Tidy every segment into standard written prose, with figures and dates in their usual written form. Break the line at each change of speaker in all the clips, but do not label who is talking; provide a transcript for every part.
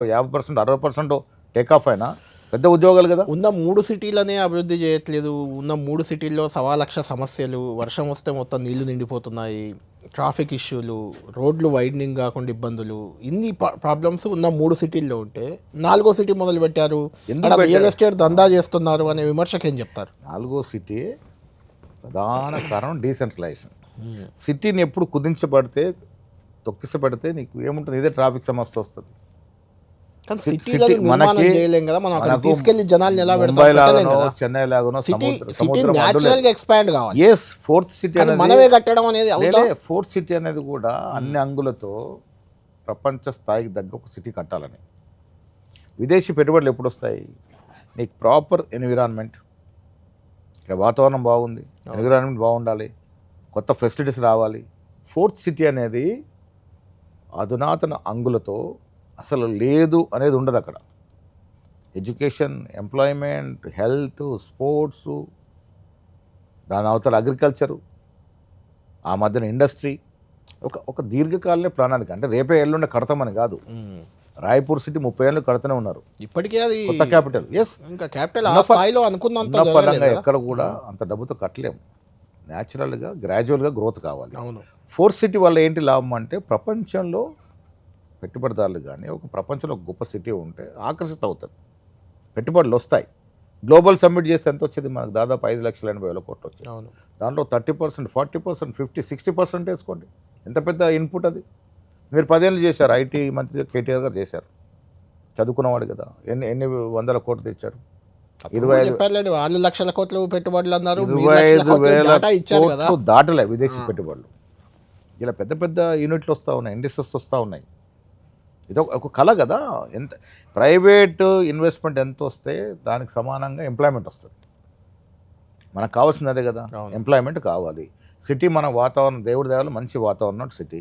50%, 60% take off అయినా పెద్ద ఉద్యోగాలు కదా.
ఉన్న 3 సిటీలనే అభివృద్ధి చేయట్లేదు. ఉన్న 3 సిటీల్లో 1,00,000 సమస్యలు, వర్షం వస్తే మొత్తం నీళ్లు నిండిపోతున్నాయి, ట్రాఫిక్ ఇష్యూలు, రోడ్లు వైడనింగ్ కాకుండా ఇబ్బందులు, ఇన్ని ప్రాబ్లమ్స్ ఉన్న 3 సిటీల్లో ఉంటే 4వ సిటీ మొదలు పెట్టారు, అక్కడ రియల్ ఎస్టేట్ దందా చేస్తున్నారు అనే విమర్శకు ఏం చెప్తారు?
4వ సిటీ ప్రధాన కారణం డీసెంట్రలైజేషన్. సిటీని ఎప్పుడు కుదించబడితే, తొక్కిసబడితే నీకు ఏముంటుంది, ఇదే ట్రాఫిక్ సమస్య వస్తుంది. చెన్నై లాగానో ఫోర్త్ సిటీ అనేది కూడా అన్ని అంగులతో ప్రపంచ స్థాయికి తగ్గ ఒక సిటీ కట్టాలని. విదేశీ పెట్టుబడులు ఎప్పుడు వస్తాయి? నీకు ప్రాపర్ ఎన్విరాన్మెంట్, ఇక్కడ వాతావరణం బాగుంది, ఎన్విరాన్మెంట్ బాగుండాలి, కొత్త ఫెసిలిటీస్ రావాలి. ఫోర్త్ సిటీ అనేది అధునాతన అంగులతో అసలు లేదు అనేది ఉండదు అక్కడ. ఎడ్యుకేషన్, ఎంప్లాయ్మెంట్, హెల్త్, స్పోర్ట్స్, దాని అవతల అగ్రికల్చరు, ఆ మధ్యన ఇండస్ట్రీ, ఒక దీర్ఘకాలనే ప్రణాళిక. అంటే రేపే ఎల్లుండే కడతామని కాదు. రాయ్పూర్ సిటీ 30 ఏళ్ళు కడుతూనే ఉన్నారు.
ఇప్పటికే అది
కొత్త క్యాపిటల్.
ఇంకా క్యాపిటల్ ఆ స్థాయిలో అనుకున్నంత
పరంగా ఎక్కడ కూడా అంత డబ్బుతో కట్టలేము. న్యాచురల్గా గ్రాడ్యువల్గా గ్రోత్ కావాలి.
అవును.
ఫోర్త్ సిటీ వల్ల ఏంటి లాభం అంటే, ప్రపంచంలో పెట్టుబడిదారులు కానీ ఒక ప్రపంచంలో ఒక గొప్ప సిటీ ఉంటే ఆకర్షిత అవుతుంది, పెట్టుబడులు వస్తాయి. గ్లోబల్ సమ్మిట్ చేస్తే ఎంత వచ్చేది మనకు? దాదాపు 5,80,000 కోట్లు వచ్చాయి.
అవును.
దాంట్లో 30%, 40%, 50%, 60% వేసుకోండి. ఎంత పెద్ద ఇన్పుట్ అది. మీరు 10 ఏళ్ళు చేశారు, ఐటీ మంత్రి కేటీఆర్ గారు చేశారు, చదువుకున్నవాడు కదా. ఎన్ని వందల కోట్లు తెచ్చారు?
25,00,000 కోట్లు పెట్టుబడులు అన్నారు,
25,000 దాటలే విదేశీ పెట్టుబడులు. ఇలా పెద్ద పెద్ద యూనిట్లు వస్తూ ఉన్నాయి, ఇండస్ట్రీస్ వస్తూ ఉన్నాయి. ఇది ఒక కళ కదా. ఎంత ప్రైవేట్ ఇన్వెస్ట్మెంట్ ఎంత వస్తే దానికి సమానంగా ఎంప్లాయ్మెంట్ వస్తుంది. మనకు కావాల్సింది అదే కదా, ఎంప్లాయ్మెంట్ కావాలి. సిటీ మన వాతావరణం, దేవుడి దేవాలు మంచి వాతావరణం సిటీ.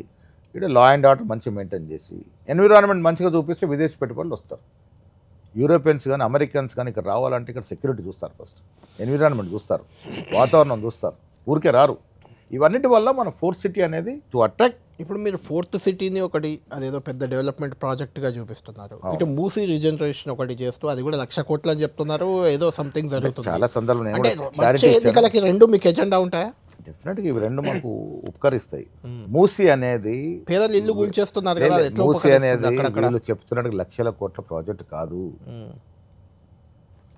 ఇక్కడ లా అండ్ ఆర్డర్ మంచి మెయింటైన్ చేసి ఎన్విరాన్మెంట్ మంచిగా చూపిస్తే విదేశీ పెట్టుబడులు వస్తారు. యూరోపియన్స్ కానీ అమెరికన్స్ కానీ ఇక్కడ రావాలంటే ఇక్కడ సెక్యూరిటీ చూస్తారు, ఫస్ట్ ఎన్విరాన్మెంట్ చూస్తారు, వాతావరణం చూస్తారు, ఊరికే రారు. ఇవన్నిటి వల్ల మన ఫోర్త్ సిటీ అనేది టు అట్రాక్ట్.
ఇప్పుడు మీరు ఫోర్త్ సిటీని ఒకటి అదేదో పెద్ద డెవలప్మెంట్ ప్రాజెక్ట్గా చూపిస్తున్నారు. ఇటు మూసీ రీజనరేషన్ ఒకటి చేస్తూ అది కూడా 1,00,000 కోట్లు అని చెప్తున్నారు. ఏదో సంథింగ్ జరుగుతుంది.
చాలా సందర్భం
ఎన్నికలకి రెండు మీకు ఎజెండా ఉంటాయా?
డెఫినెట్గా ఇవి రెండు మాకు ఉపకరిస్తాయి. మూసీ అనేది
పేదలు ఇల్లు కూల్చేస్తున్నారు కదా.
మూసీ అనేది వీళ్ళు చెప్తున్నట్టు 1,00,000 కోట్ల ప్రాజెక్ట్ కాదు,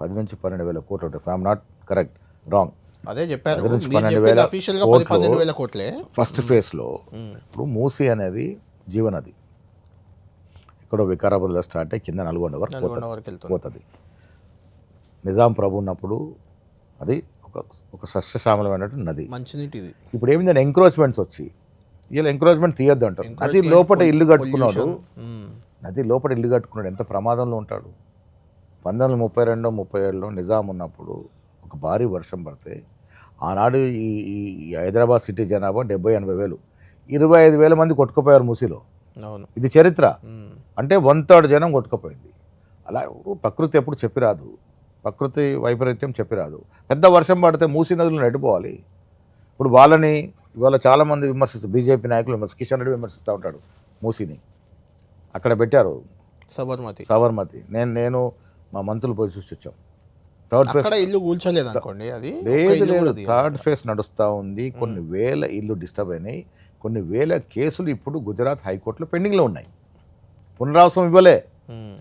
10 నుంచి 12,000 కోట్లు ఉంటాయి. I am not correct, wrong.
అదే చెప్పారు, 12,000 కోట్లే
ఫస్ట్ ఫేజ్లో. ఇప్పుడు మూసీ అనేది జీవనది, ఇక్కడ వికారాబాద్లో స్టార్ట్ అయ్యి కింద నల్గొండ వరకు పోతుంది. నిజాం ప్రభు ఉన్నప్పుడు అది ఒక సస్యశ్యామలమైనటువంటి నది,
మంచినీటిది.
ఇప్పుడు ఏమిందని ఎంక్రోచ్మెంట్స్ వచ్చి వీళ్ళు ఎంక్రోచ్మెంట్ తీయద్దు అంటారు. నది లోపల ఇల్లు కట్టుకున్నాడు, నది లోపల ఇల్లు కట్టుకున్నాడు, ఎంత ప్రమాదంలో ఉంటాడు. 1932-37లో నిజాం ఉన్నప్పుడు ఒక భారీ వర్షం పడితే ఆనాడు ఈ హైదరాబాద్ సిటీ జనాభా 70-80 వేలు, 25,000 మంది కొట్టుకుపోయారు మూసీలో. ఇది చరిత్ర. అంటే 1/3 జనం కొట్టుకుపోయింది. అలా ప్రకృతి ఎప్పుడు చెప్పిరాదు, ప్రకృతి వైపరీత్యం చెప్పిరాదు. పెద్ద వర్షం పడితే మూసీ నదులు నడిపోవాలి. ఇప్పుడు వాళ్ళని ఇవాళ చాలామంది విమర్శిస్తారు, బీజేపీ నాయకులు కిషన్ రెడ్డి విమర్శిస్తూ ఉంటాడు మూసీని. అక్కడ పెట్టారు సబర్మతి. నేను మా మంత్రులు పోయి చూసి వచ్చాం.
ఇల్లు కూల్చలేదు అనుకోండి, అది
లేదు. థర్డ్ ఫేజ్ నడుస్తూ ఉంది. కొన్ని వేల ఇల్లు డిస్టర్బ్ అయినాయి, కొన్ని వేల కేసులు ఇప్పుడు గుజరాత్ హైకోర్టులో పెండింగ్లో ఉన్నాయి. పునరావాసం ఇవ్వలే.